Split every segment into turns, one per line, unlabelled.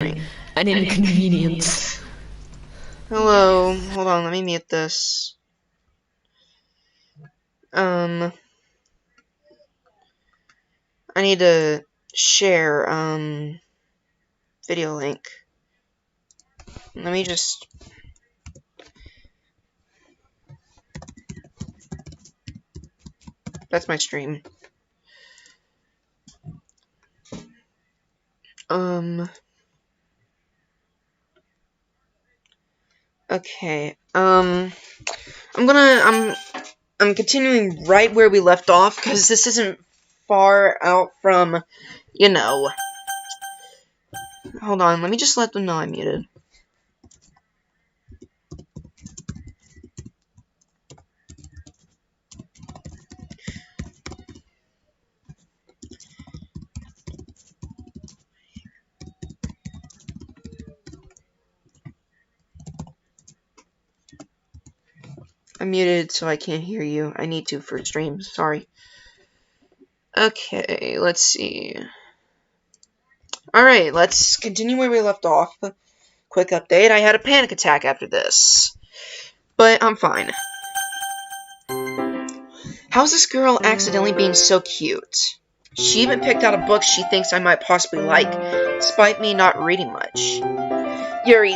an inconvenience.
Hello, hold on, let me mute this. I need to share, video link. Let me just... That's my stream. Okay, I'm continuing right where we left off, because this isn't far out from, you know. Hold on, let me just let them know I'm muted. I'm muted, so I can't hear you. I need to for stream, sorry. Okay, let's see. Alright, let's continue where we left off. Quick update, I had a panic attack after this. But I'm fine. How's this girl accidentally being so cute? She even picked out a book she thinks I might possibly like, despite me not reading much. Yuri,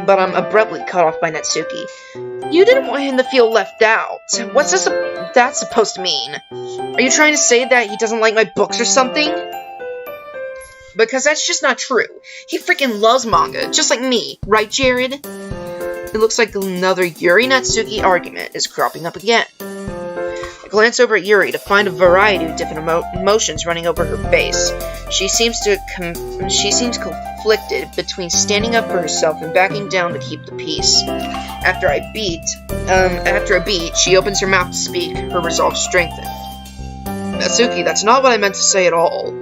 but I'm abruptly cut off by Natsuki. You didn't want him to feel left out. What's that supposed to mean? Are you trying to say that he doesn't like my books or something? Because that's just not true. He freaking loves manga, just like me. Right, Jared? It looks like another Yuri-Natsuki argument is cropping up again. I glance over at Yuri to find a variety of different emotions running over her face. She seems conflicted between standing up for herself and backing down to keep the peace. After a beat, she opens her mouth to speak, her resolve strengthened. Natsuki, that's not what I meant to say at all.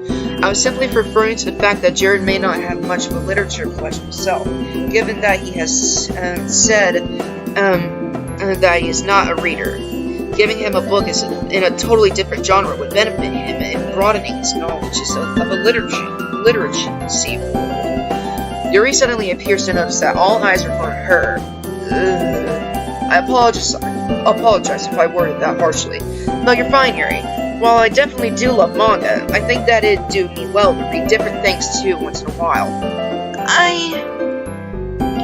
I was simply referring to the fact that Jared may not have much of a literature collection himself, given that he has said that he is not a reader. Giving him a book in a totally different genre would benefit him in broadening his knowledge of a literature. See, Yuri suddenly appears to notice that all eyes are on her. I apologize if I worded that harshly. No, you're fine, Yuri. While I definitely do love manga, I think that it'd do me well to read different things too once in a while.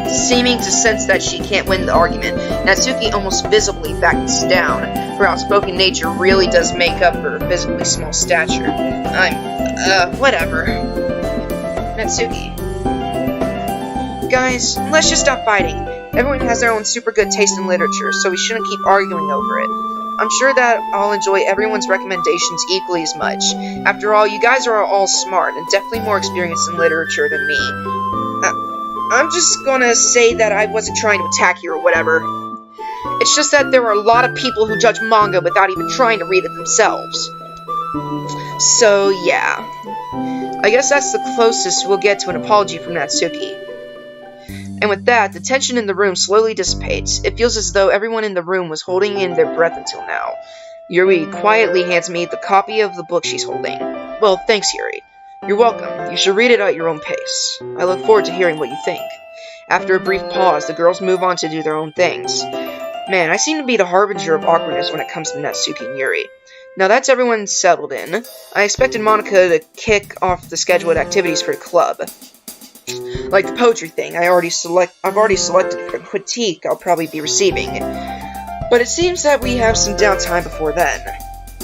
Seeming to sense that she can't win the argument, Natsuki almost visibly backs down. Her outspoken nature really does make up for her physically small stature. Whatever. Natsuki. Guys, let's just stop fighting. Everyone has their own super good taste in literature, so we shouldn't keep arguing over it. I'm sure that I'll enjoy everyone's recommendations equally as much. After all, you guys are all smart and definitely more experienced in literature than me. I'm just gonna say that I wasn't trying to attack you or whatever. It's just that there are a lot of people who judge manga without even trying to read it themselves. So, yeah. I guess that's the closest we'll get to an apology from Natsuki. And with that, the tension in the room slowly dissipates. It feels as though everyone in the room was holding in their breath until now. Yuri quietly hands me the copy of the book she's holding. Well, thanks, Yuri. You're welcome. You should read it at your own pace. I look forward to hearing what you think. After a brief pause, the girls move on to do their own things. Man, I seem to be the harbinger of awkwardness when it comes to Natsuki and Yuri. Now that's everyone settled in, I expected Monica to kick off the scheduled activities for the club. Like the poetry thing, I've already selected for critique I'll probably be receiving. But it seems that we have some downtime before then.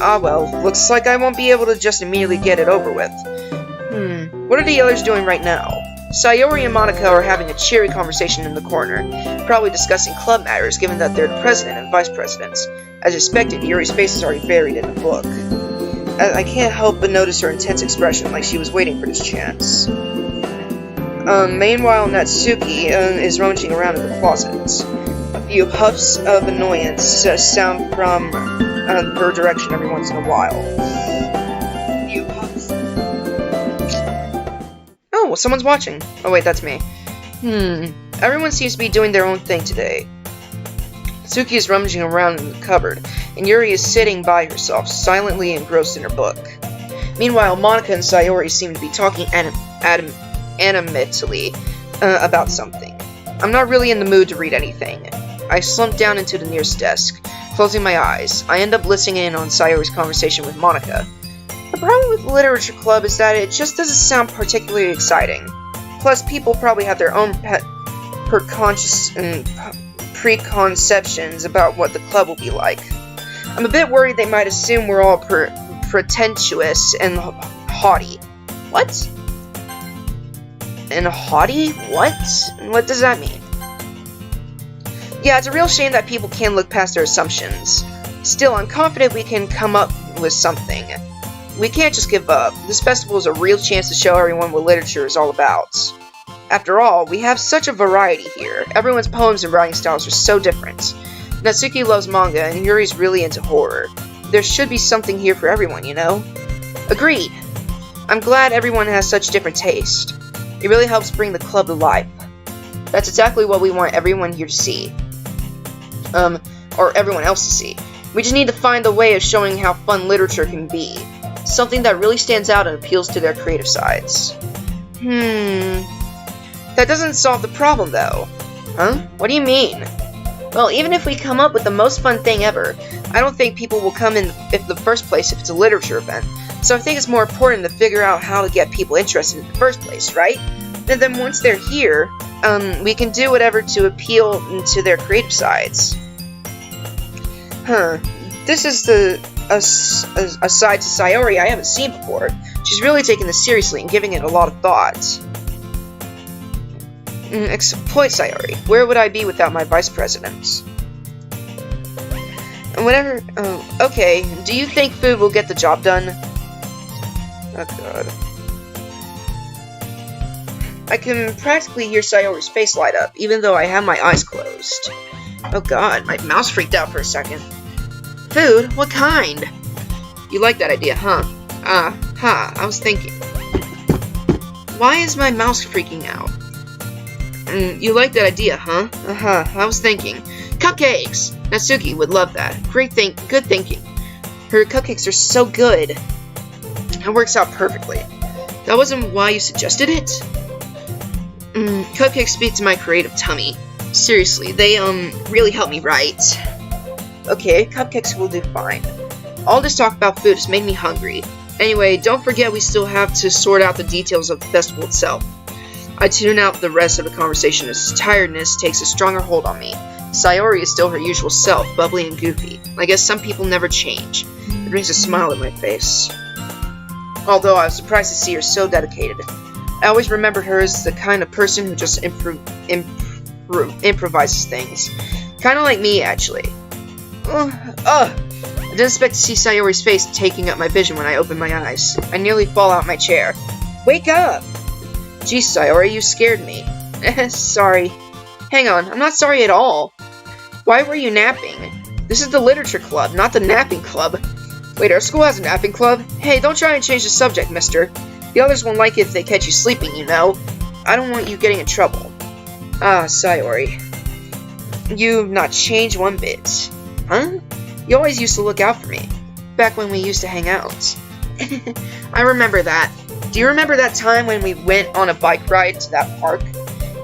Ah well, looks like I won't be able to just immediately get it over with. What are the others doing right now? Sayori and Monica are having a cheery conversation in the corner, probably discussing club matters given that they're the president and vice presidents. As expected, Yuri's face is already buried in the book. I can't help but notice her intense expression like she was waiting for this chance. Meanwhile, Natsuki is rummaging around in the closet. A few huffs of annoyance sound from her direction every once in a while. A few huffs. Oh, well, someone's watching. Oh wait, that's me. Everyone seems to be doing their own thing today. Natsuki is rummaging around in the cupboard, and Yuri is sitting by herself, silently engrossed in her book. Meanwhile, Monica and Sayori seem to be talking animatedly about something. I'm not really in the mood to read anything. I slump down into the nearest desk, closing my eyes. I end up listening in on Sayori's conversation with Monica. The problem with the literature club is that it just doesn't sound particularly exciting. Plus, people probably have their own preconceptions about what the club will be like. I'm a bit worried they might assume we're all pretentious and haughty. What? And haughty? What? What does that mean? Yeah, it's a real shame that people can't look past their assumptions. Still, I'm confident we can come up with something. We can't just give up. This festival is a real chance to show everyone what literature is all about. After all, we have such a variety here. Everyone's poems and writing styles are so different. Natsuki loves manga, and Yuri's really into horror. There should be something here for everyone, you know? Agreed. I'm glad everyone has such different taste. It really helps bring the club to life. That's exactly what we want everyone here to see. Or everyone else to see. We just need to find a way of showing how fun literature can be. Something that really stands out and appeals to their creative sides. That doesn't solve the problem, though. Huh? What do you mean? Well, even if we come up with the most fun thing ever, I don't think people will come in the first place if it's a literature event. So I think it's more important to figure out how to get people interested in the first place, right? And then once they're here, we can do whatever to appeal to their creative sides. This is a side to Sayori I haven't seen before. She's really taking this seriously and giving it a lot of thought. Exploit Sayori. Where would I be without my vice president? And whatever. Okay. Do you think food will get the job done? Oh god. I can practically hear Sayori's face light up, even though I have my eyes closed. Oh god, my mouse freaked out for a second. Food? What kind? You like that idea, huh? I was thinking. Why is my mouse freaking out? You like that idea, huh? I was thinking. Cupcakes! Natsuki would love that. Good thinking. Her cupcakes are so good. It works out perfectly. That wasn't why you suggested it? Cupcakes speak to my creative tummy. Seriously, they, really help me write. Okay, cupcakes will do fine. All this talk about food has made me hungry. Anyway, don't forget we still have to sort out the details of the festival itself. I tune out the rest of the conversation as tiredness takes a stronger hold on me. Sayori is still her usual self, bubbly and goofy. I guess some people never change. It brings a smile to my face. Although I was surprised to see her so dedicated. I always remembered her as the kind of person who just improvises things. Kinda like me, actually. I didn't expect to see Sayori's face taking up my vision when I opened my eyes. I nearly fall out my chair. Wake up! Geez, Sayori, you scared me. Sorry. Hang on, I'm not sorry at all. Why were you napping? This is the literature club, not the napping club. Wait, our school has a napping club? Hey, don't try and change the subject, mister. The others won't like it if they catch you sleeping, you know. I don't want you getting in trouble. Sayori. You've not changed one bit. Huh? You always used to look out for me. Back when we used to hang out. I remember that. Do you remember that time when we went on a bike ride to that park?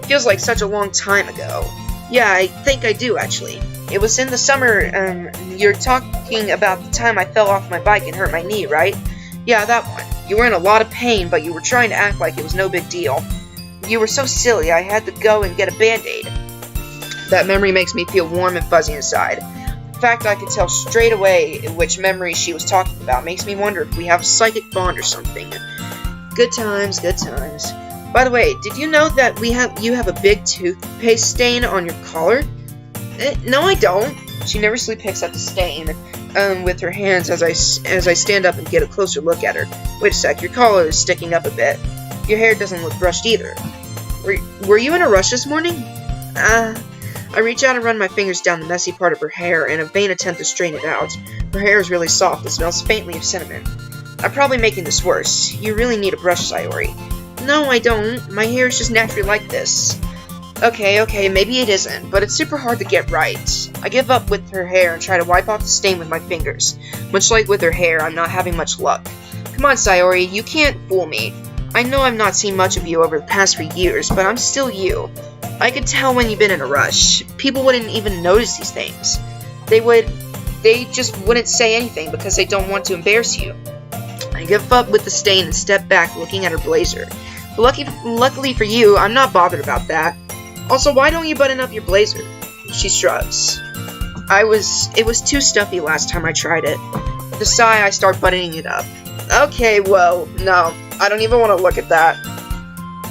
Feels like such a long time ago. Yeah, I think I do, actually. It was in the summer, you're talking about the time I fell off my bike and hurt my knee, right? Yeah, that one. You were in a lot of pain, but you were trying to act like it was no big deal. You were so silly, I had to go and get a band-aid. That memory makes me feel warm and fuzzy inside. The fact I could tell straight away which memory she was talking about makes me wonder if we have a psychic bond or something. Good times, good times. By the way, did you know that you have a big toothpaste stain on your collar? No, I don't. She nervously picks up the stain with her hands as I stand up and get a closer look at her. Wait a sec, your collar is sticking up a bit. Your hair doesn't look brushed either. Were you in a rush this morning? I reach out and run my fingers down the messy part of her hair in a vain attempt to straighten it out. Her hair is really soft and smells faintly of cinnamon. I'm probably making this worse. You really need a brush, Sayori. No, I don't. My hair is just naturally like this. Okay, maybe it isn't, but it's super hard to get right. I give up with her hair and try to wipe off the stain with my fingers. Much like with her hair, I'm not having much luck. Come on, Sayori, you can't fool me. I know I've not seen much of you over the past few years, but I'm still you. I could tell when you've been in a rush. People wouldn't even notice these things. They just wouldn't say anything because they don't want to embarrass you. I give up with the stain and step back looking at her blazer. But luckily for you, I'm not bothered about that. Also, why don't you button up your blazer? She shrugs. It was too stuffy last time I tried it. With a sigh, I start buttoning it up. Okay, well, no. I don't even want to look at that.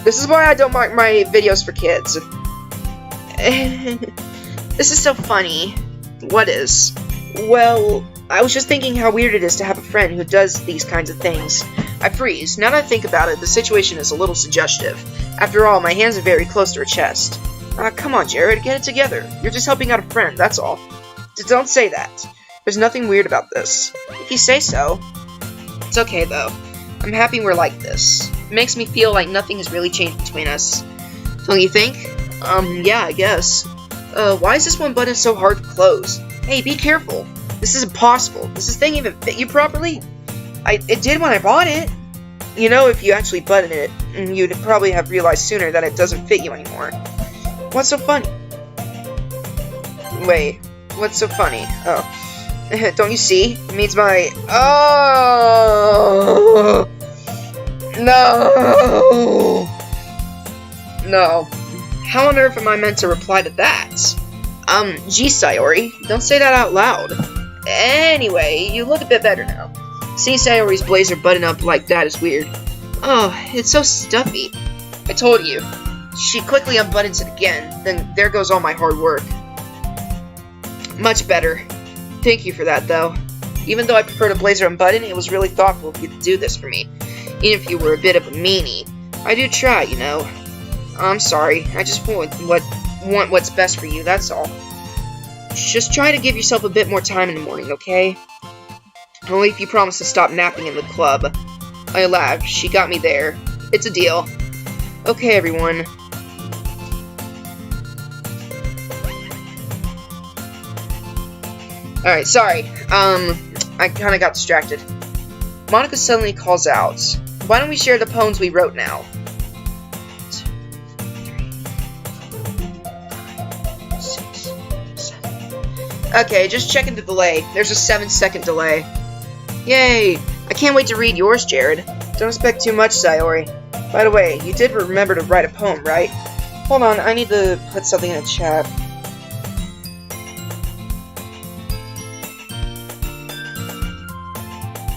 This is why I don't mark my videos for kids. This is so funny. What is? Well, I was just thinking how weird it is to have a friend who does these kinds of things. I freeze. Now that I think about it, the situation is a little suggestive. After all, my hands are very close to her chest. Come on, Jared, get it together. You're just helping out a friend, that's all. Don't say that. There's nothing weird about this. If you say so. It's okay, though. I'm happy we're like this. It makes me feel like nothing has really changed between us. Don't you think? Yeah, I guess. Why is this one button so hard to close? Hey, be careful. This is impossible. Does this thing even fit you properly? It did when I bought it. You know, if you actually button it, you'd probably have realized sooner that it doesn't fit you anymore. What's so funny? Wait, what's so funny? Oh. Don't you see? It means my... Oh! No! No. How on earth am I meant to reply to that? Gee, Sayori, don't say that out loud. Anyway, you look a bit better now. Seeing Sayori's blazer button up like that is weird. Oh, it's so stuffy. I told you. She quickly unbuttons it again, then there goes all my hard work. Much better. Thank you for that, though. Even though I prefer to blazer unbutton, it was really thoughtful of you to do this for me. Even if you were a bit of a meanie. I do try, you know. I'm sorry. I just want what's best for you, that's all. Just try to give yourself a bit more time in the morning, okay? Only if you promise to stop napping in the club. I laughed. She got me there. It's a deal. Okay, everyone. Alright, sorry. I kinda got distracted. Monica suddenly calls out. Why don't we share the poems we wrote now? 2, 3, 4, 5, 6, 7. Okay, just checking the delay. There's a 7-second delay. Yay! I can't wait to read yours, Jared. Don't expect too much, Sayori. By the way, you did remember to write a poem, right? Hold on, I need to put something in the chat.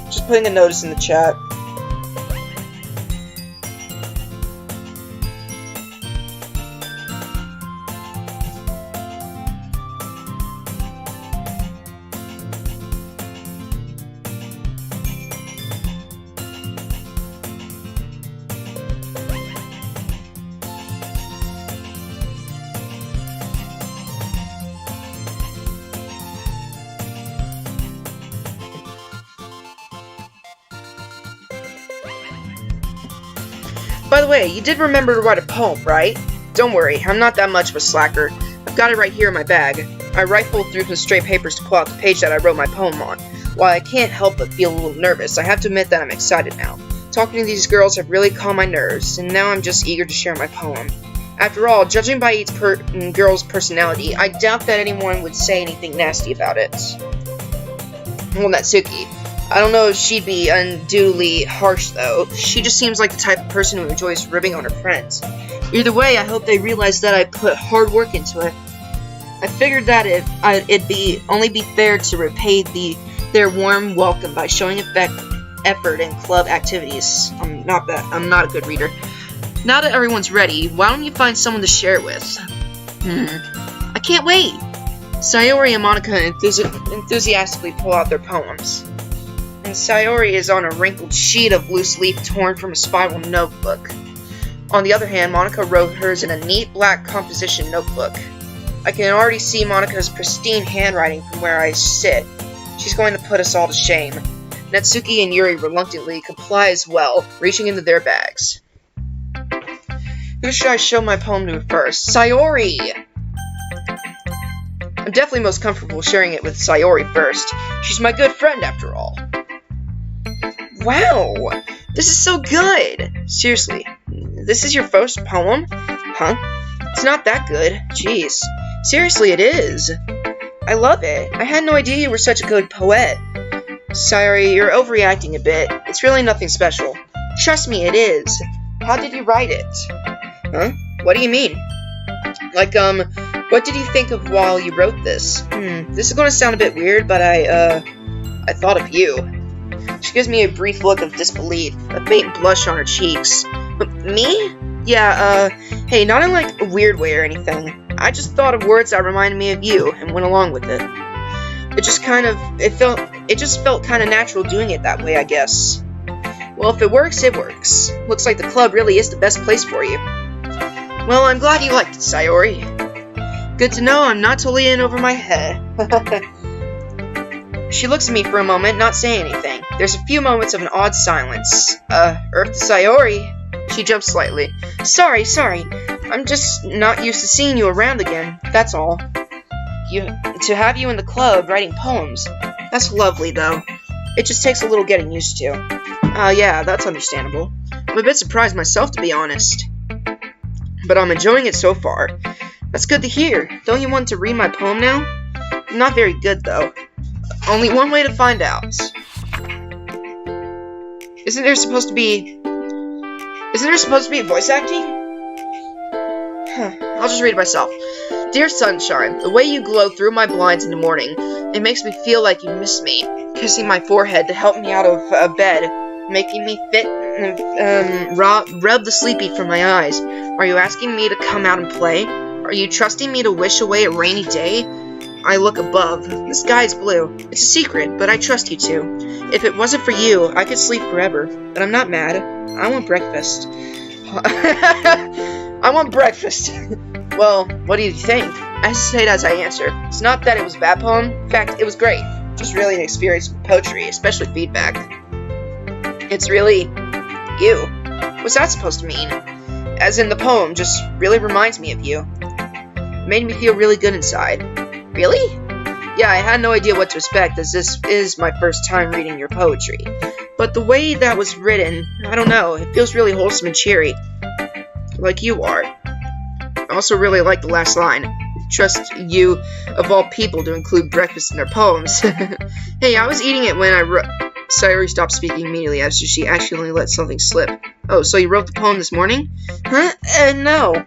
Just putting a notice in the chat. By the way, you did remember to write a poem, right? Don't worry, I'm not that much of a slacker. I've got it right here in my bag. I rifled through some stray papers to pull out the page that I wrote my poem on. While I can't help but feel a little nervous, I have to admit that I'm excited now. Talking to these girls have really calmed my nerves, and now I'm just eager to share my poem. After all, judging by each girl's personality, I doubt that anyone would say anything nasty about it. Well, Natsuki. I don't know if she'd be unduly harsh, though. She just seems like the type of person who enjoys ribbing on her friends. Either way, I hope they realize that I put hard work into it. I figured that it'd only be fair to repay their warm welcome by showing effort in club activities. I'm not a good reader. Now that everyone's ready, why don't you find someone to share it with? I can't wait! Sayori and Monica enthusiastically pull out their poems. And Sayori is on a wrinkled sheet of loose leaf torn from a spiral notebook. On the other hand, Monica wrote hers in a neat black composition notebook. I can already see Monica's pristine handwriting from where I sit. She's going to put us all to shame. Natsuki and Yuri reluctantly comply as well, reaching into their bags. Who should I show my poem to first? Sayori! I'm definitely most comfortable sharing it with Sayori first. She's my good friend, after all. Wow! This is so good! Seriously, this is your first poem? Huh? It's not that good. Jeez. Seriously, it is. I love it. I had no idea you were such a good poet. Sorry, you're overreacting a bit. It's really nothing special. Trust me, it is. How did you write it? Huh? What do you mean? Like, what did you think of while you wrote this? This is gonna sound a bit weird, but I thought of you. She gives me a brief look of disbelief, a faint blush on her cheeks. Me? Yeah, hey, not in like a weird way or anything. I just thought of words that reminded me of you and went along with it. It just felt kind of natural doing it that way, I guess. Well, if it works, it works. Looks like the club really is the best place for you. Well, I'm glad you liked it, Sayori. Good to know I'm not totally in over my head. She looks at me for a moment, not saying anything. There's a few moments of an odd silence. Earth to Sayori. She jumps slightly. Sorry. I'm just not used to seeing you around again, that's all. To have you in the club writing poems. That's lovely, though. It just takes a little getting used to. Yeah, that's understandable. I'm a bit surprised myself, to be honest. But I'm enjoying it so far. That's good to hear. Don't you want to read my poem now? I'm not very good, though. Only one way to find out. Isn't there supposed to be voice acting? I'll just read it myself. Dear sunshine, the way you glow through my blinds in the morning, it makes me feel like you miss me. Kissing my forehead to help me out of bed, making me fit, rub the sleepy from my eyes. Are you asking me to come out and play? Are you trusting me to wish away a rainy day? I look above. The sky is blue. It's a secret, but I trust you to. If it wasn't for you, I could sleep forever. But I'm not mad. I want breakfast. I want breakfast. Well, what do you think? I hesitate as I answer. It's not that it was a bad poem. In fact, it was great. Just really an experience with poetry, especially feedback. It's really you. What's that supposed to mean? As in the poem just really reminds me of you. It made me feel really good inside. Really? Yeah, I had no idea what to expect, as this is my first time reading your poetry. But the way that was written, I don't know, it feels really wholesome and cheery. Like you are. I also really like the last line. Trust you, of all people, to include breakfast in their poems. Hey, I was eating it when I wrote... Sayori stopped speaking immediately as she accidentally let something slip. Oh, so you wrote the poem this morning? Huh? No.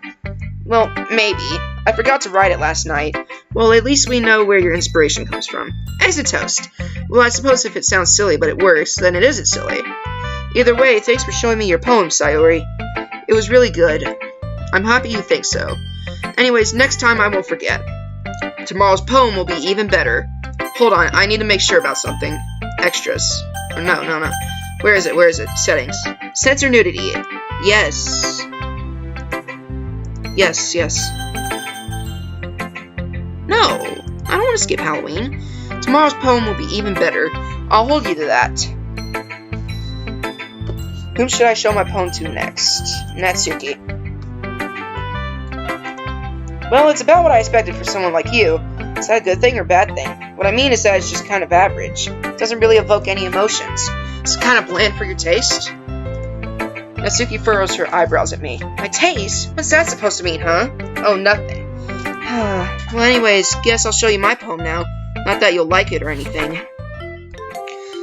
Well, maybe. I forgot to write it last night. Well, at least we know where your inspiration comes from. Eggs a toast. Well, I suppose if it sounds silly but it works, then it isn't silly. Either way, thanks for showing me your poem, Sayori. It was really good. I'm happy you think so. Anyways, next time I won't forget. Tomorrow's poem will be even better. Hold on, I need to make sure about something. Extras. Oh, no. Where is it? Settings. Censor nudity. Yes. No, I don't want to skip Halloween. Tomorrow's poem will be even better. I'll hold you to that. Whom should I show my poem to next? Natsuki. Well, it's about what I expected for someone like you. Is that a good thing or bad thing? What I mean is that it's just kind of average. It doesn't really evoke any emotions. It's kind of bland for your taste. Natsuki furrows her eyebrows at me. My taste? What's that supposed to mean, huh? Oh, nothing. Well, anyways, guess I'll show you my poem now. Not that you'll like it or anything.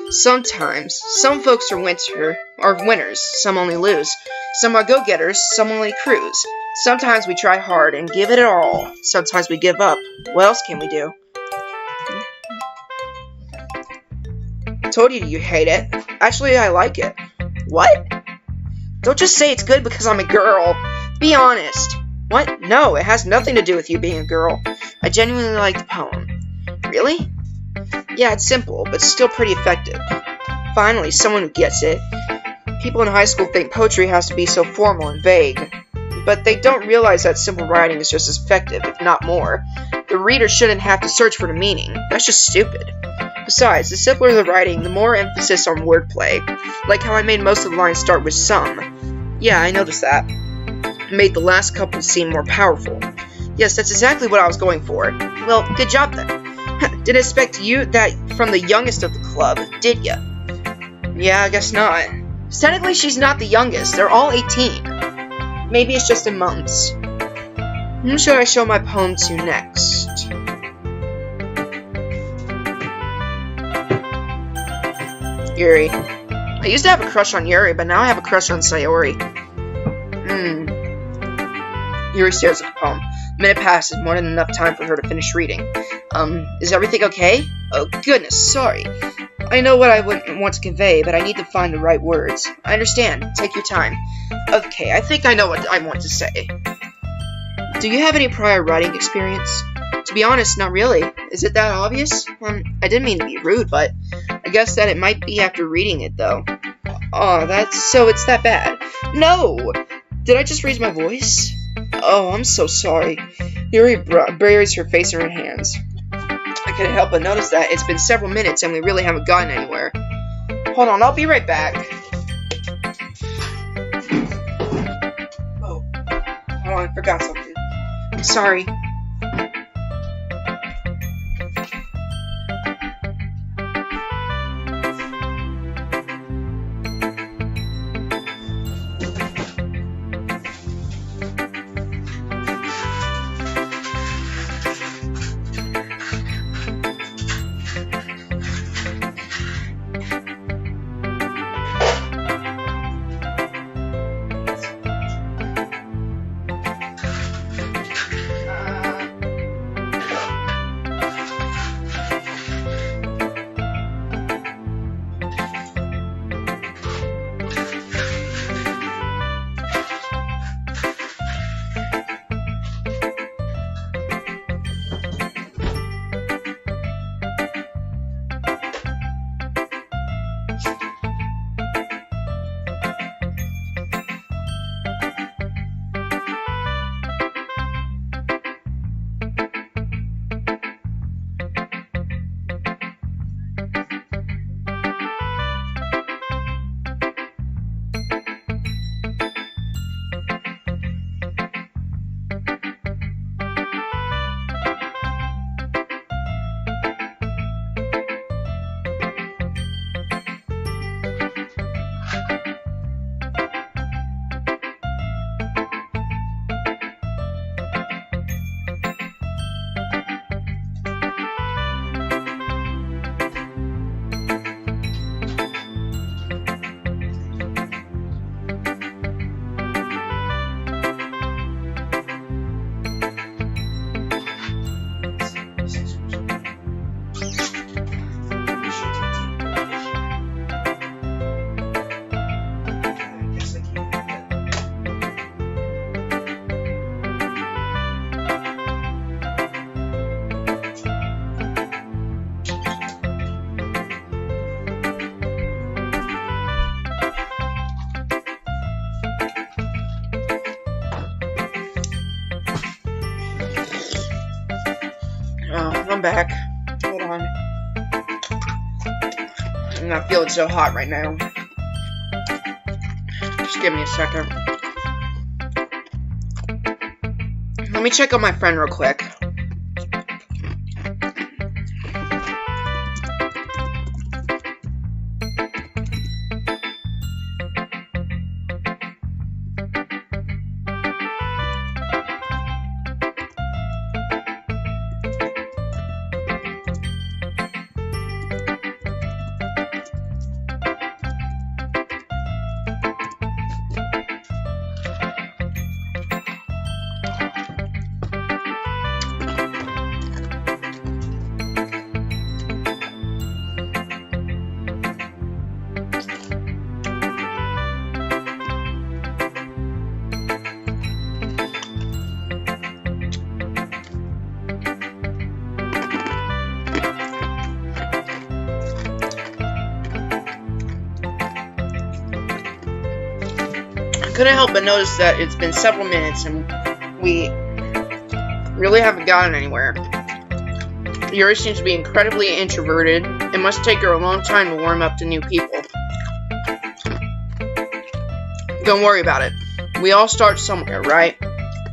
Sometimes, some folks are winners, some only lose. Some are go-getters, some only cruise. Sometimes we try hard and give it all. Sometimes we give up. What else can we do? Told you you hate it. Actually, I like it. What? Don't just say it's good because I'm a girl. Be honest. What? No, it has nothing to do with you being a girl. I genuinely like the poem. Really? Yeah, it's simple, but still pretty effective. Finally, someone who gets it. People in high school think poetry has to be so formal and vague. But they don't realize that simple writing is just as effective, if not more. The reader shouldn't have to search for the meaning. That's just stupid. Besides, the simpler the writing, the more emphasis on wordplay. Like how I made most of the lines start with some. Yeah, I noticed that. It made the last couple seem more powerful. Yes, that's exactly what I was going for. Well, good job then. Didn't expect you that from the youngest of the club, did ya? Yeah, I guess not. Technically, she's not the youngest. They're all 18. Maybe it's just in months. Who should I show my poem to next? Yuri. I used to have a crush on Yuri, but now I have a crush on Sayori. Yuri stares at the poem. A minute passes, more than enough time for her to finish reading. Is everything okay? Oh, goodness, sorry. I know what I want to convey, but I need to find the right words. I understand. Take your time. Okay, I think I know what I want to say. Do you have any prior writing experience? To be honest, not really. Is it that obvious? I didn't mean to be rude, but I guess that it might be after reading it, though. Oh, it's that bad. No! Did I just raise my voice? Oh, I'm so sorry. Yuri buries her face in her hands. I couldn't help but notice that it's been several minutes and we really haven't gotten anywhere. Hold on, I'll be right back. Oh, hold on, I forgot something. Sorry. I'm back. Hold on. I'm not feeling so hot right now. Just give me a second. Let me check on my friend real quick. Couldn't help but notice that it's been several minutes and we really haven't gotten anywhere. Yuri seems to be incredibly introverted. It must take her a long time to warm up to new people. Don't worry about it. We all start somewhere, right?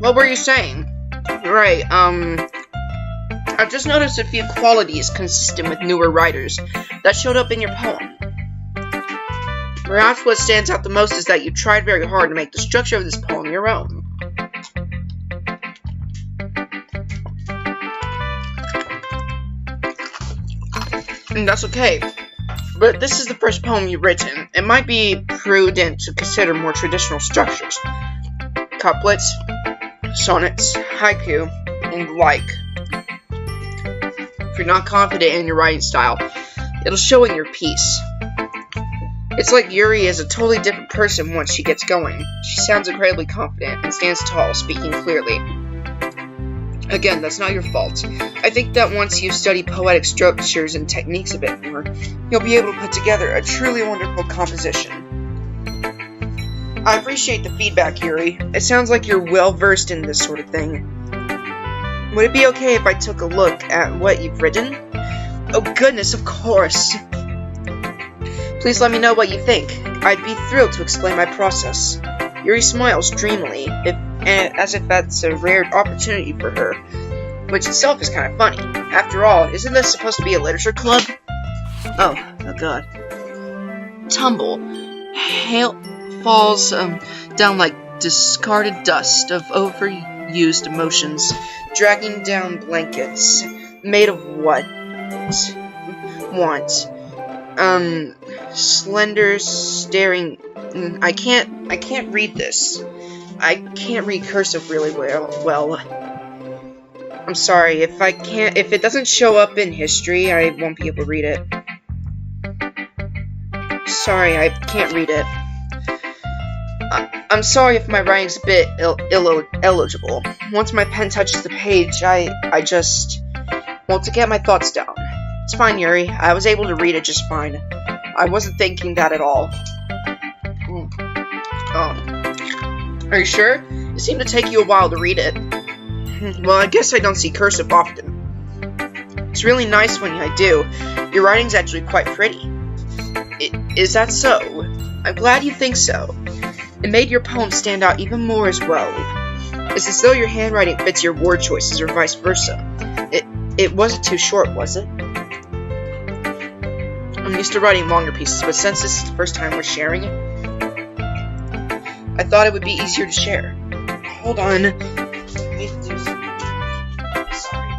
What were you saying? Right, I've just noticed a few qualities consistent with newer writers that showed up in your poem. Perhaps what stands out the most is that you tried very hard to make the structure of this poem your own. And that's okay. But this is the first poem you've written. It might be prudent to consider more traditional structures. Couplets, sonnets, haiku, and the like. If you're not confident in your writing style, it'll show in your piece. It's like Yuri is a totally different person once she gets going. She sounds incredibly confident and stands tall, speaking clearly. Again, that's not your fault. I think that once you study poetic structures and techniques a bit more, you'll be able to put together a truly wonderful composition. I appreciate the feedback, Yuri. It sounds like you're well-versed in this sort of thing. Would it be okay if I took a look at what you've written? Oh goodness, of course! Please let me know what you think. I'd be thrilled to explain my process. Yuri smiles dreamily, as if that's a rare opportunity for her, which itself is kind of funny. After all, isn't this supposed to be a literature club? Oh god. Tumble. Hail falls down like discarded dust of overused emotions, dragging down blankets. Made of what? Want. Slender, staring. I can't read this. I can't read cursive really well. I'm sorry, if it doesn't show up in history, I won't be able to read it. Sorry, I can't read it. I'm sorry if my writing's a bit illegible. Once my pen touches the page, I just want to get my thoughts down. It's fine, Yuri. I was able to read it just fine. I wasn't thinking that at all. Are you sure? It seemed to take you a while to read it. Well, I guess I don't see cursive often. It's really nice when I do. Your writing's actually quite pretty. Is that so? I'm glad you think so. It made your poem stand out even more as well. It's as though your handwriting fits your word choices or vice versa. It wasn't too short, was it? I'm used to writing longer pieces, but since this is the first time we're sharing it, I thought it would be easier to share. Hold on. I need to do something. Sorry.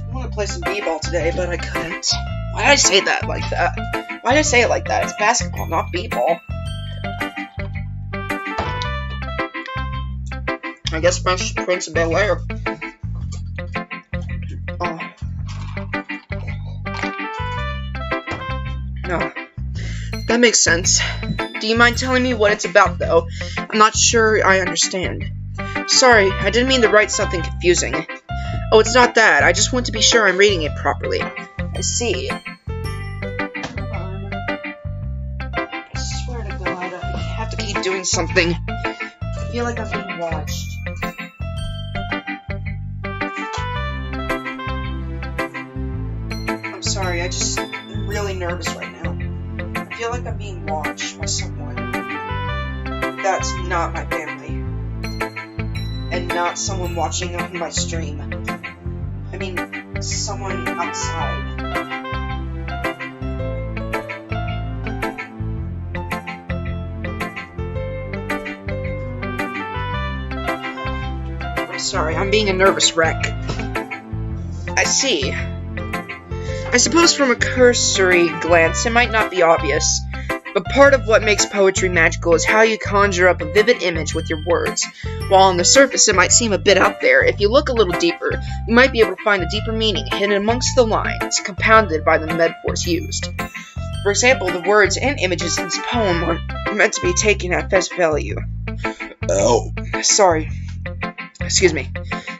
I want to play some b-ball today, but I couldn't. Why did I say that like that? Why did I say it like that? It's basketball, not b-ball. I guess Prince of Bel-Air. No. That makes sense. Do you mind telling me what it's about, though? I'm not sure I understand. Sorry, I didn't mean to write something confusing. Oh, it's not that. I just want to be sure I'm reading it properly. I see. I swear to God, I have to keep doing something. I feel like I'm being watched. I'm sorry, I'm really nervous right now. I feel like I'm being watched by someone that's not my family. And not someone watching on my stream. I mean, someone outside. I'm sorry, I'm being a nervous wreck. I see. I suppose from a cursory glance, it might not be obvious, but part of what makes poetry magical is how you conjure up a vivid image with your words. While on the surface it might seem a bit out there, if you look a little deeper, you might be able to find a deeper meaning hidden amongst the lines, compounded by the metaphors used. For example, the words and images in this poem are meant to be taken at face value. Oh, sorry. Excuse me.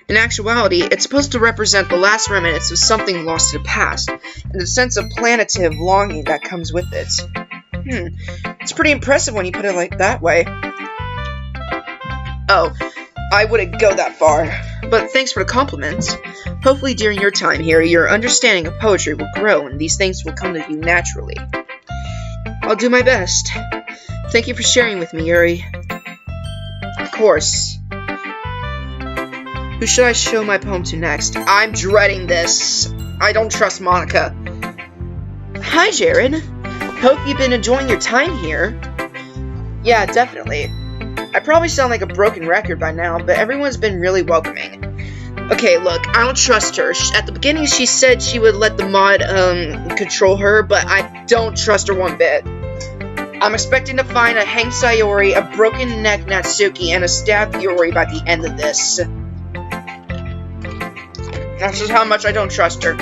In actuality, it's supposed to represent the last remnants of something lost to the past, and the sense of plaintive longing that comes with it. It's pretty impressive when you put it like that way. Oh, I wouldn't go that far, but thanks for the compliments. Hopefully during your time here, your understanding of poetry will grow and these things will come to you naturally. I'll do my best. Thank you for sharing with me, Yuri. Of course. Who should I show my poem to next? I'm dreading this. I don't trust Monica. Hi, Jared. Hope you've been enjoying your time here. Yeah, definitely. I probably sound like a broken record by now, but everyone's been really welcoming. Okay, look, I don't trust her. At the beginning, she said she would let the mod, control her, but I don't trust her one bit. I'm expecting to find a hanged Sayori, a broken neck Natsuki, and a stabbed Yuri by the end of this. That's just how much I don't trust her.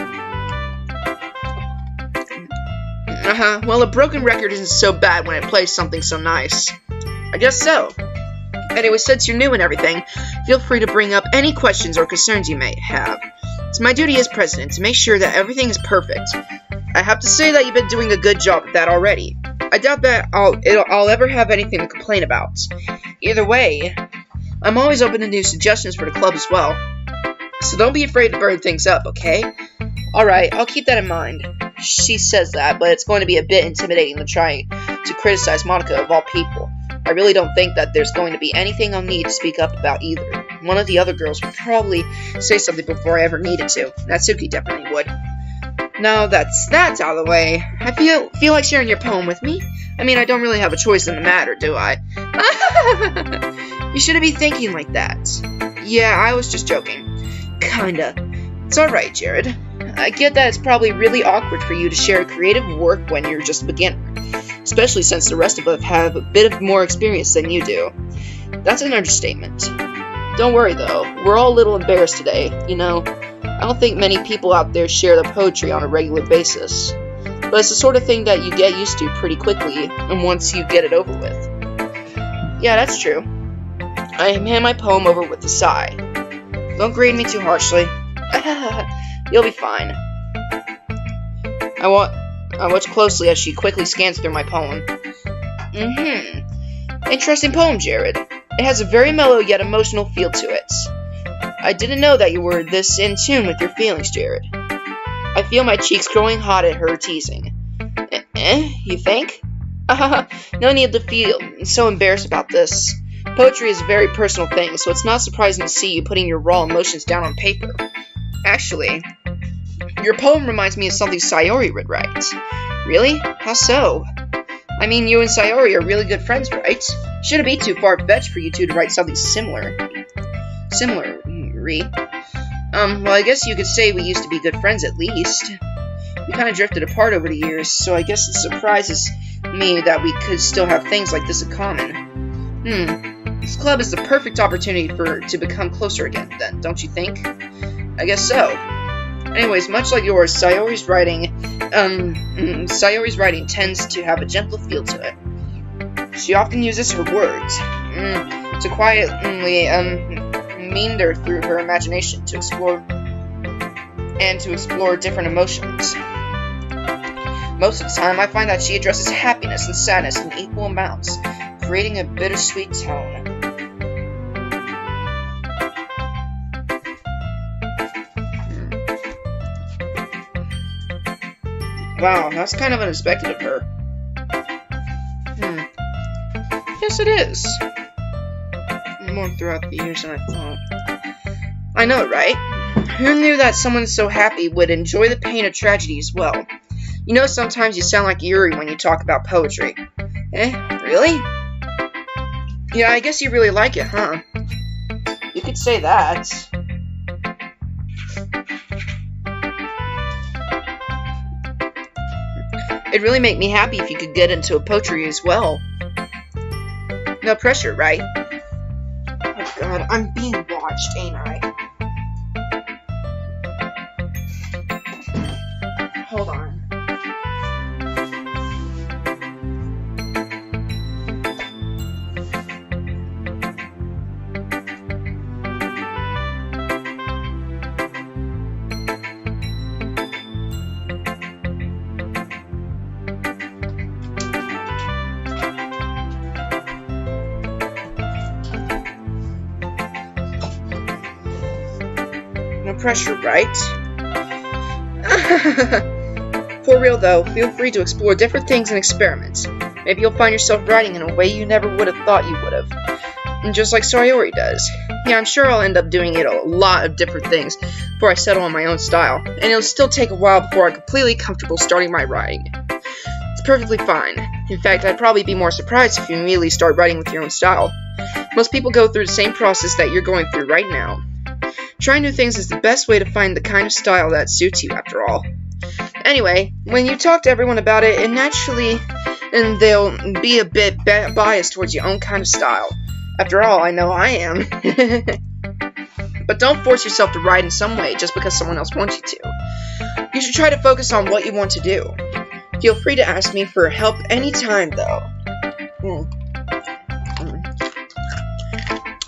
Well, a broken record isn't so bad when it plays something so nice. I guess so. Anyway, since you're new and everything, feel free to bring up any questions or concerns you may have. It's my duty as president to make sure that everything is perfect. I have to say that you've been doing a good job of that already. I doubt that I'll ever have anything to complain about. Either way, I'm always open to new suggestions for the club as well. So don't be afraid to burn things up, okay? Alright, I'll keep that in mind. She says that, but it's going to be a bit intimidating to try to criticize Monica of all people. I really don't think that there's going to be anything I'll need to speak up about either. One of the other girls would probably say something before I ever needed to. Natsuki definitely would. Now that's out of the way, I feel like sharing your poem with me? I mean, I don't really have a choice in the matter, do I? You shouldn't be thinking like that. Yeah, I was just joking. Kinda. It's alright, Jared. I get that it's probably really awkward for you to share creative work when you're just a beginner. Especially since the rest of us have a bit of more experience than you do. That's an understatement. Don't worry though, we're all a little embarrassed today, you know. I don't think many people out there share their poetry on a regular basis. But it's the sort of thing that you get used to pretty quickly, and once you get it over with. Yeah, that's true. I hand my poem over with a sigh. Don't grade me too harshly. You'll be fine. I watch closely as she quickly scans through my poem. Interesting poem, Jared. It has a very mellow yet emotional feel to it. I didn't know that you were this in tune with your feelings, Jared. I feel my cheeks growing hot at her teasing. You think? No need to feel so embarrassed about this. Poetry is a very personal thing, so it's not surprising to see you putting your raw emotions down on paper. Actually, your poem reminds me of something Sayori would write. Really? How so? I mean, you and Sayori are really good friends, right? Shouldn't be too far-fetched for you two to write something similar. Well, I guess you could say we used to be good friends at least. We kind of drifted apart over the years, so I guess it surprises me that we could still have things like this in common. This club is the perfect opportunity to become closer again, then, don't you think? I guess so. Anyways, much like yours, Sayori's writing tends to have a gentle feel to it. She often uses her words to quietly meander through her imagination to explore different emotions. Most of the time, I find that she addresses happiness and sadness in equal amounts, creating a bittersweet tone. Wow, that's kind of unexpected of her. Yes, it is. More throughout the years than I thought. I know, right? Who knew that someone so happy would enjoy the pain of tragedy as well? You know, sometimes you sound like Yuri when you talk about poetry. Really? Yeah, I guess you really like it, huh? You could say that. It'd really make me happy if you could get into a poetry as well. No pressure, right? Oh god, I'm being watched, ain't I? Hold on. No pressure, right? For real though, feel free to explore different things and experiment. Maybe you'll find yourself writing in a way you never would have thought you would have. And just like Sayori does. Yeah, I'm sure I'll end up doing it a lot of different things before I settle on my own style, and it'll still take a while before I'm completely comfortable starting my writing. It's perfectly fine. In fact, I'd probably be more surprised if you immediately start writing with your own style. Most people go through the same process that you're going through right now. Trying new things is the best way to find the kind of style that suits you, after all. Anyway, when you talk to everyone about it, and they'll be a bit biased towards your own kind of style. After all, I know I am. But don't force yourself to write in some way just because someone else wants you to. You should try to focus on what you want to do. Feel free to ask me for help anytime, though.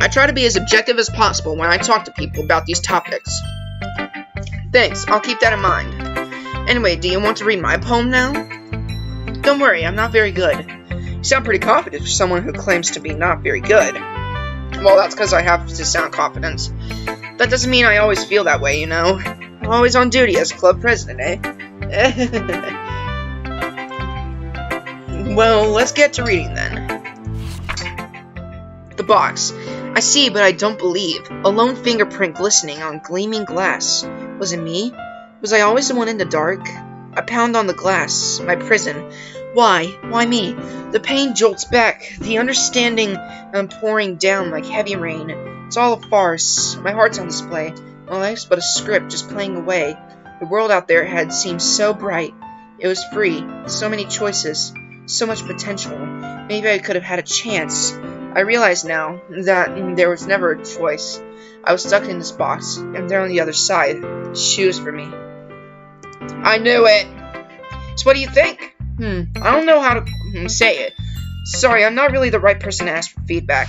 I try to be as objective as possible when I talk to people about these topics. Thanks, I'll keep that in mind. Anyway, do you want to read my poem now? Don't worry, I'm not very good. You sound pretty confident for someone who claims to be not very good. Well, that's because I have to sound confident. That doesn't mean I always feel that way, you know. I'm always on duty as club president, eh? Well, let's get to reading then. The box. I see, but I don't believe. A lone fingerprint glistening on gleaming glass. Was it me? Was I always the one in the dark? I pound on the glass. My prison. Why? Why me? The pain jolts back. The understanding pouring down like heavy rain. It's all a farce. My heart's on display. My life's but a script just playing away. The world out there had seemed so bright. It was free. So many choices. So much potential. Maybe I could have had a chance. I realize now that there was never a choice. I was stuck in this box, and there on the other side. Shoes for me. I knew it! So what do you think? I don't know how to say it. Sorry, I'm not really the right person to ask for feedback.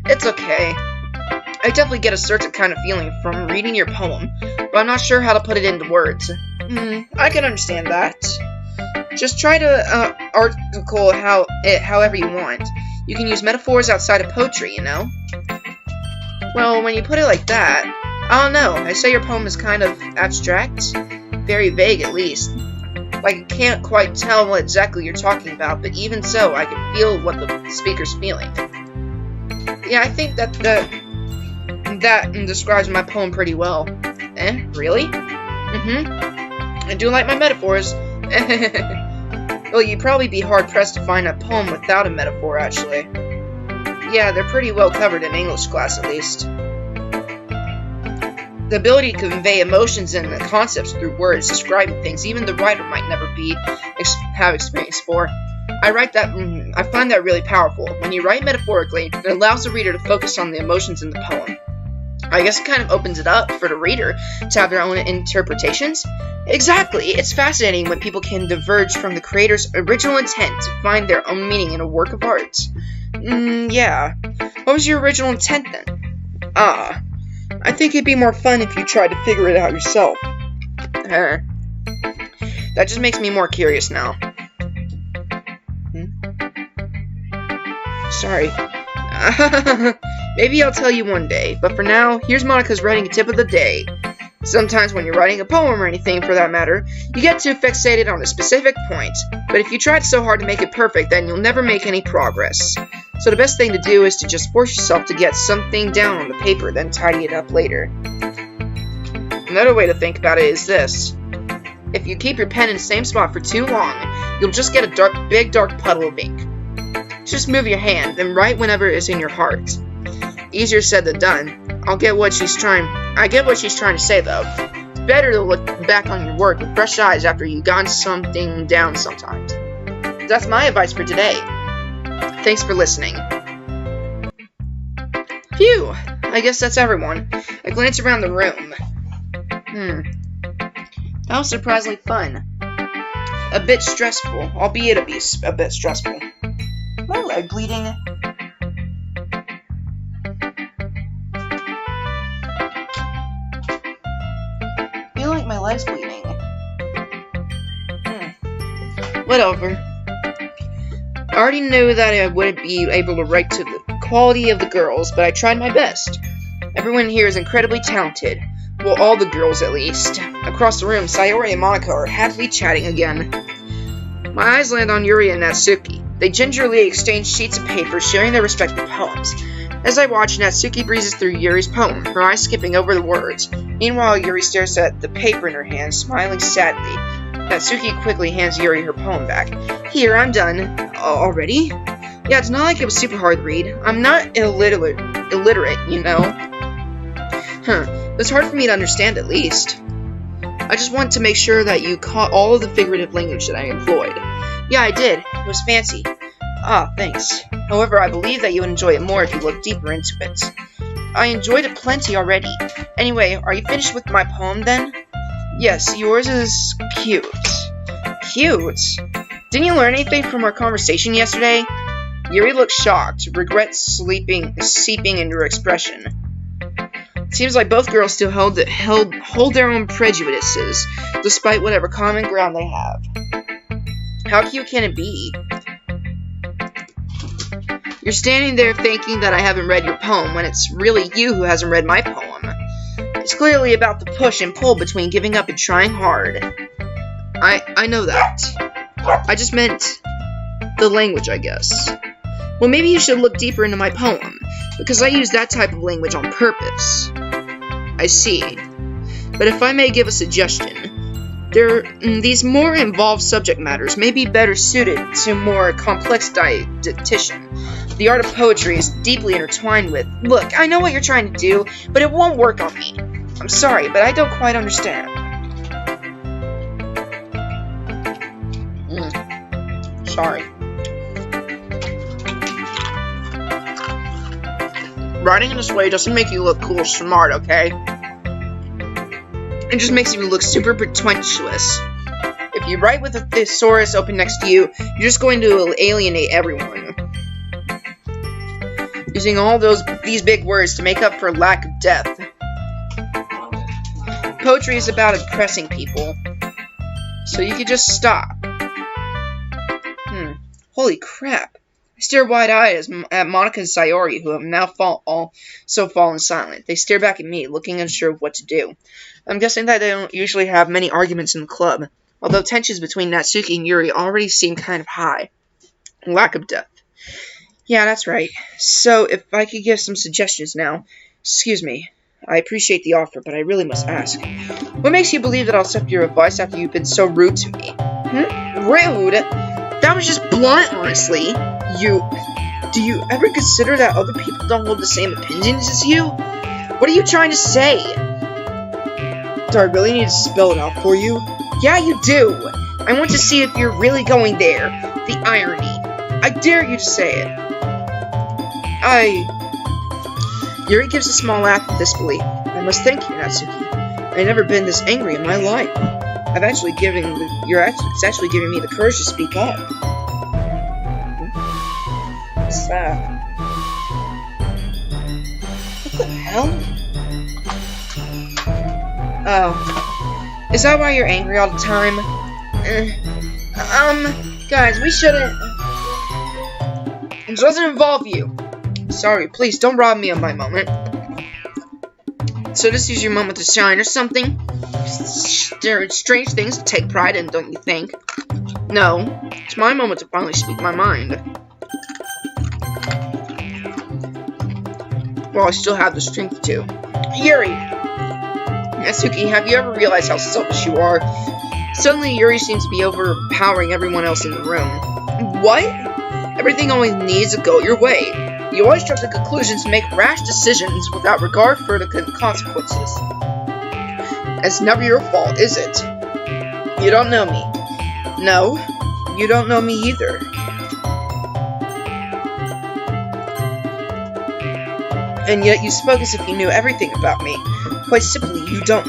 It's okay. I definitely get a certain kind of feeling from reading your poem, but I'm not sure how to put it into words. I can understand that. Just try to article however you want. You can use metaphors outside of poetry, you know? Well, when you put it like that, I don't know. I say your poem is kind of abstract. Very vague, at least. Like, I can't quite tell what exactly you're talking about, but even so, I can feel what the speaker's feeling. Yeah, I think that describes my poem pretty well. Really? I do like my metaphors. Well, you'd probably be hard-pressed to find a poem without a metaphor, actually. Yeah, they're pretty well covered in English class, at least. The ability to convey emotions and concepts through words, describing things, even the writer might never have experience for. I find that really powerful. When you write metaphorically, it allows the reader to focus on the emotions in the poem. I guess it kind of opens it up for the reader to have their own interpretations. Exactly! It's fascinating when people can diverge from the creator's original intent to find their own meaning in a work of art. Yeah. What was your original intent then? I think it'd be more fun if you tried to figure it out yourself. That just makes me more curious now. Sorry. Maybe I'll tell you one day, but for now, here's Monica's writing tip of the day. Sometimes when you're writing a poem or anything for that matter, you get too fixated on a specific point, but if you try so hard to make it perfect, then you'll never make any progress. So the best thing to do is to just force yourself to get something down on the paper, then tidy it up later. Another way to think about it is this. If you keep your pen in the same spot for too long, you'll just get a big dark puddle of ink. Just move your hand, then write whenever it is in your heart. Easier said than done. I get what she's trying to say, though. It's better to look back on your work with fresh eyes after you've gotten something down sometimes. That's my advice for today. Thanks for listening. Phew! I guess that's everyone. I glance around the room. That was surprisingly fun. A bit stressful, albeit a bit stressful. My leg bleeding. I feel like my leg's bleeding. Whatever. I already knew that I wouldn't be able to write to the quality of the girls, but I tried my best. Everyone here is incredibly talented. Well, all the girls, at least. Across the room, Sayori and Monica are happily chatting again. My eyes land on Yuri and Natsuki. They gingerly exchange sheets of paper, sharing their respective poems. As I watch, Natsuki breezes through Yuri's poem, her eyes skipping over the words. Meanwhile, Yuri stares at the paper in her hand, smiling sadly. Natsuki quickly hands Yuri her poem back. Here, I'm done. Already? Yeah, it's not like it was super hard to read. I'm not illiterate, you know? It's hard for me to understand, at least. I just want to make sure that you caught all of the figurative language that I employed. Yeah, I did. It was fancy. Ah, thanks. However, I believe that you would enjoy it more if you looked deeper into it. I enjoyed it plenty already. Anyway, are you finished with my poem then? Yes, yours is cute. Cute? Didn't you learn anything from our conversation yesterday? Yuri looked shocked, regret seeping into her expression. Seems like both girls still hold their own prejudices, despite whatever common ground they have. How cute can it be? You're standing there thinking that I haven't read your poem, when it's really you who hasn't read my poem. It's clearly about the push and pull between giving up and trying hard. I know that. I just meant the language, I guess. Well, maybe you should look deeper into my poem, because I use that type of language on purpose. I see. But if I may give a suggestion, these more involved subject matters may be better suited to more complex diction. The art of poetry is deeply intertwined with... Look, I know what you're trying to do, but it won't work on me. I'm sorry, but I don't quite understand. Sorry. Writing in this way doesn't make you look cool or smart, okay? It just makes you look super pretentious. If you write with a thesaurus open next to you, you're just going to alienate everyone. Using all these big words to make up for lack of depth. Poetry is about impressing people. So you could just stop. Holy crap. I stare wide-eyed at Monica and Sayori, who have now fallen silent. They stare back at me, looking unsure of what to do. I'm guessing that they don't usually have many arguments in the club, although tensions between Natsuki and Yuri already seem kind of high. Lack of depth. Yeah, that's right. So, if I could give some suggestions now. Excuse me. I appreciate the offer, but I really must ask. What makes you believe that I'll accept your advice after you've been so rude to me? Rude? That was just blunt, honestly. Do you ever consider that other people don't hold the same opinions as you? What are you trying to say? Do I really need to spell it out for you? Yeah, you do. I want to see if you're really going there. The irony. I dare you to say it. Yuri gives a small laugh of disbelief. I must thank you, Natsuki. I've never been this angry in my life. It's actually giving me the courage to speak up. What's that? What the hell? Oh. Is that why you're angry all the time? Guys, we shouldn't... It doesn't involve you. Sorry, please don't rob me of my moment. So this is your moment to shine or something? There are strange things to take pride in, don't you think? No, it's my moment to finally speak my mind. Well, I still have the strength to. Yuri! Natsuki, have you ever realized how selfish you are? Suddenly, Yuri seems to be overpowering everyone else in the room. What? Everything always needs to go your way. You always jump to conclusions and make rash decisions without regard for the consequences. It's never your fault, is it? You don't know me. No, you don't know me either. And yet you spoke as if you knew everything about me. Quite simply, you don't.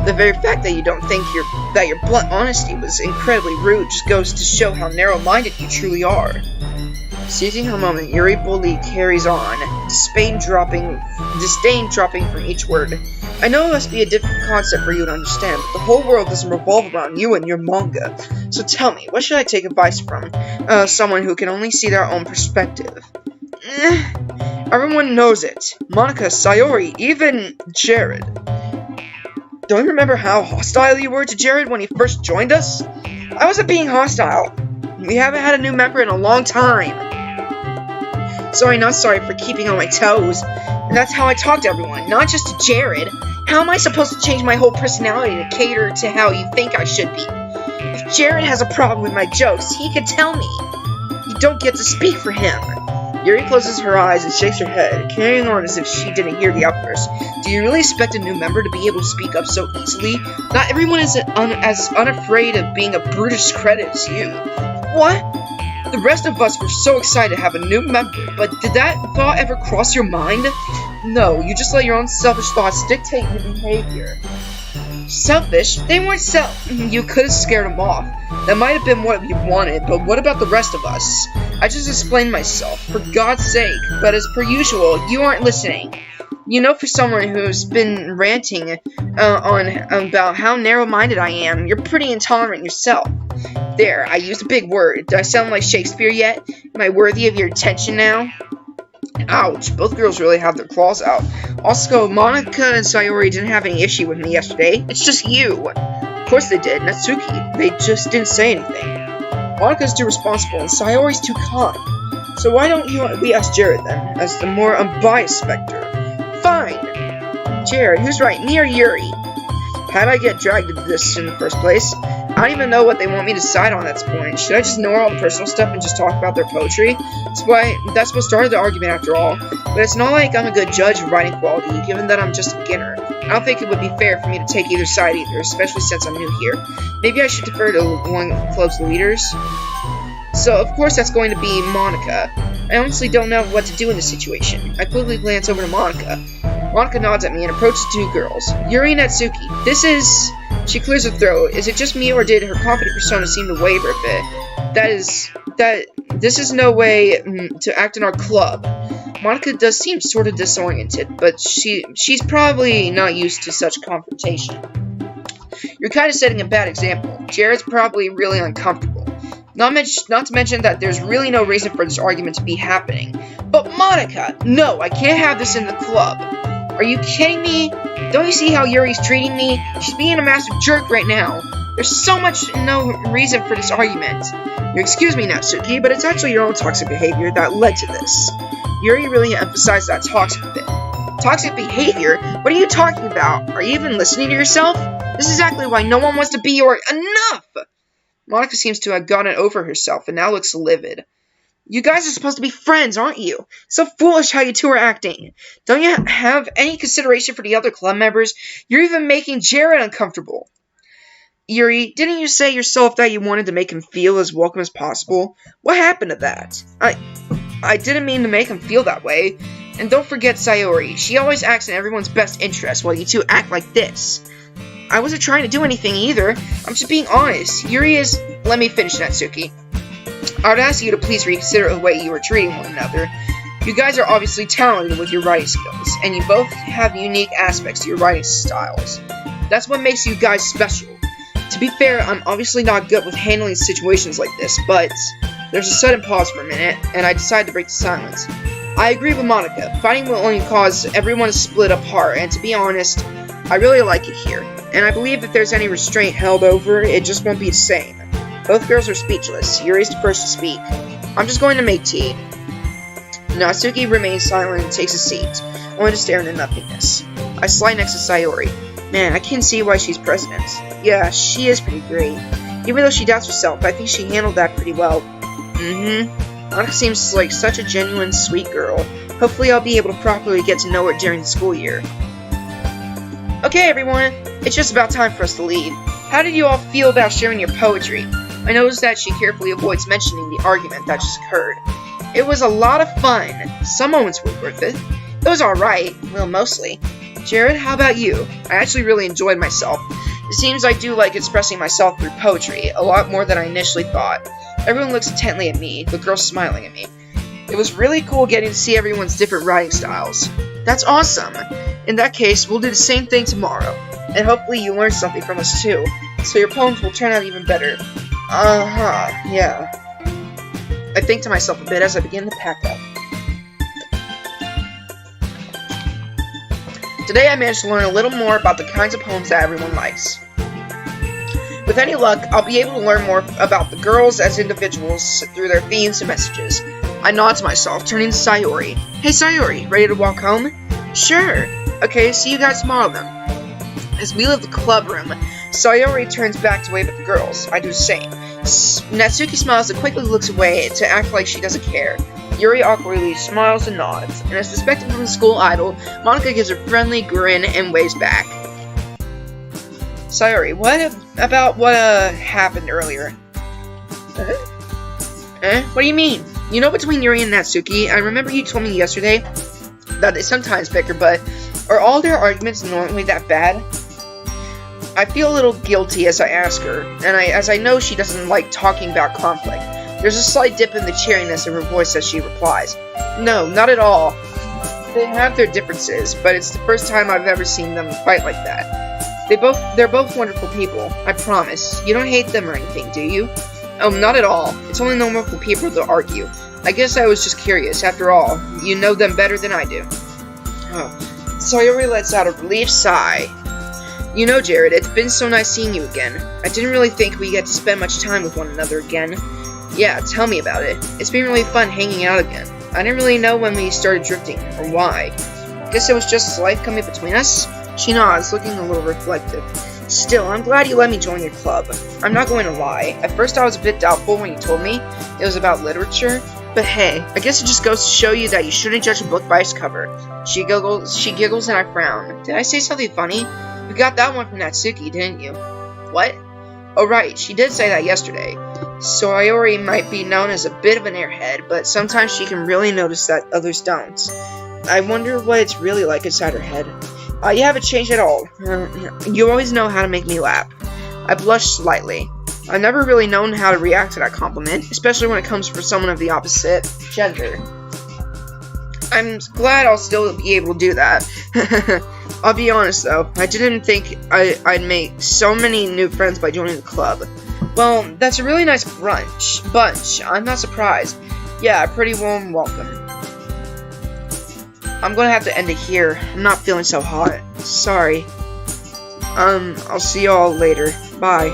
The very fact that you don't think that your blunt honesty was incredibly rude just goes to show how narrow-minded you truly are. Seizing her moment, Yuri boldly carries on, disdain dropping from each word. I know it must be a difficult concept for you to understand, but the whole world doesn't revolve around you and your manga. So tell me, what should I take advice from? Someone who can only see their own perspective. Everyone knows it. Monica, Sayori, even Jared. Don't you remember how hostile you were to Jared when he first joined us? I wasn't being hostile. We haven't had a new member in a long time. Sorry, not sorry for keeping on my toes. And that's how I talk to everyone, not just to Jared. How am I supposed to change my whole personality to cater to how you think I should be? If Jared has a problem with my jokes, he could tell me. You don't get to speak for him. Yuri closes her eyes and shakes her head, carrying on as if she didn't hear the outburst. Do you really expect a new member to be able to speak up so easily? Not everyone is as unafraid of being a brutish credit as you. What? The rest of us were so excited to have a new member, but did that thought ever cross your mind? No, you just let your own selfish thoughts dictate your behavior. Selfish? They weren't you could have scared them off. That might have been what you wanted, but what about the rest of us? I just explained myself, for God's sake, but as per usual, you aren't listening. You know, for someone who's been ranting on about how narrow-minded I am, you're pretty intolerant yourself. There, I used a big word. Do I sound like Shakespeare yet? Am I worthy of your attention now? Ouch, both girls really have their claws out. Also, Monica and Sayori didn't have any issue with me yesterday. It's just you. Of course they did, Natsuki. They just didn't say anything. Monica's too responsible and Sayori's too calm. So why don't we ask Jared then, as the more unbiased specter? Fine. Jared, who's right, me or Yuri? How'd I get dragged into this in the first place? I don't even know what they want me to decide on at this point. Should I just ignore all the personal stuff and just talk about their poetry? That's what started the argument after all. But it's not like I'm a good judge of writing quality, given that I'm just a beginner. I don't think it would be fair for me to take either side either, especially since I'm new here. Maybe I should defer to one of the club's leaders. So, of course, that's going to be Monica. I honestly don't know what to do in this situation. I quickly glance over to Monica. Monica nods at me and approaches the two girls. Yuri and Natsuki, this is... She clears her throat. Is it just me, or did her confident persona seem to waver a bit? This is no way to act in our club. Monica does seem sort of disoriented, but she's probably not used to such confrontation. You're kind of setting a bad example. Jared's probably really uncomfortable. Not to mention that there's really no reason for this argument to be happening. But Monica, no, I can't have this in the club. Are you kidding me? Don't you see how Yuri's treating me? She's being a massive jerk right now. There's no reason for this argument. You excuse me, Natsuki, but it's actually your own toxic behavior that led to this. Yuri really emphasized that toxic bit. Toxic behavior? What are you talking about? Are you even listening to yourself? This is exactly why no one wants to be your— Enough! Monica seems to have gotten over herself and now looks livid. You guys are supposed to be friends, aren't you? So foolish how you two are acting. Don't you have any consideration for the other club members? You're even making Jared uncomfortable. Yuri, didn't you say yourself that you wanted to make him feel as welcome as possible? What happened to that? I didn't mean to make him feel that way. And don't forget Sayori. She always acts in everyone's best interest while you two act like this. I wasn't trying to do anything either. I'm just being honest. Yuri is— Let me finish, Natsuki. I would ask you to please reconsider the way you are treating one another. You guys are obviously talented with your writing skills, and you both have unique aspects to your writing styles. That's what makes you guys special. To be fair, I'm obviously not good with handling situations like this, but there's a sudden pause for a minute, and I decide to break the silence. I agree with Monica. Fighting will only cause everyone to split apart, and to be honest, I really like it here. And I believe if there's any restraint held over, it just won't be the same. Both girls are speechless. Yuri's the first to speak. I'm just going to make tea. Natsuki remains silent and takes a seat, only to stare into nothingness. I slide next to Sayori. Man, I can see why she's president. Yeah, she is pretty great. Even though she doubts herself, I think she handled that pretty well. Monica seems like such a genuine, sweet girl. Hopefully I'll be able to properly get to know her during the school year. Okay, everyone, it's just about time for us to leave. How did you all feel about sharing your poetry? I noticed that she carefully avoids mentioning the argument that just occurred. It was a lot of fun. Some moments were worth it. It was alright. Well, mostly. Jared, how about you? I actually really enjoyed myself. It seems I do like expressing myself through poetry, a lot more than I initially thought. Everyone looks intently at me, the girls smiling at me. It was really cool getting to see everyone's different writing styles. That's awesome. In that case, we'll do the same thing tomorrow. And hopefully you learn something from us too, so your poems will turn out even better. Yeah. I think to myself a bit as I begin to pack up. Today I managed to learn a little more about the kinds of poems that everyone likes. With any luck, I'll be able to learn more about the girls as individuals through their themes and messages. I nod to myself, turning to Sayori. Hey Sayori, ready to walk home? Sure. Okay, see you guys tomorrow then. As we leave the club room, Sayori turns back to wave at the girls. I do the same. Natsuki smiles and quickly looks away to act like she doesn't care. Yuri awkwardly smiles and nods, and as suspected from the school idol, Monica gives a friendly grin and waves back. Sayori, what happened earlier? What do you mean? You know, between Yuri and Natsuki, I remember you told me yesterday that they sometimes bicker, but are all their arguments normally that bad? I feel a little guilty as I ask her, and as I know she doesn't like talking about conflict. There's a slight dip in the cheeriness of her voice as she replies, No, not at all. They have their differences, but it's the first time I've ever seen them fight like that. They're both wonderful people, I promise. You don't hate them or anything, do you? Oh, not at all. It's only normal for people to argue. I guess I was just curious. After all, you know them better than I do. Oh. Sayori lets out a relieved sigh. You know, Jared, it's been so nice seeing you again. I didn't really think we'd get to spend much time with one another again. Yeah, tell me about it. It's been really fun hanging out again. I didn't really know when we started drifting, or why. Guess it was just life coming between us? She nods, looking a little reflective. Still, I'm glad you let me join your club. I'm not going to lie. At first I was a bit doubtful when you told me it was about literature, but hey, I guess it just goes to show you that you shouldn't judge a book by its cover. She giggles and I frown. Did I say something funny? You got that one from Natsuki, didn't you? What? Oh right, she did say that yesterday. Sayori might be known as a bit of an airhead, but sometimes she can really notice that others don't. I wonder what it's really like inside her head. You haven't changed at all. You always know how to make me laugh. I blushed slightly. I've never really known how to react to that compliment, especially when it comes from someone of the opposite gender. I'm glad I'll still be able to do that. I'll be honest though, I didn't think I'd make so many new friends by joining the club. Well, that's a really nice bunch. I'm not surprised. Yeah, a pretty warm welcome. I'm gonna have to end it here. I'm not feeling so hot. Sorry. I'll see y'all later. Bye.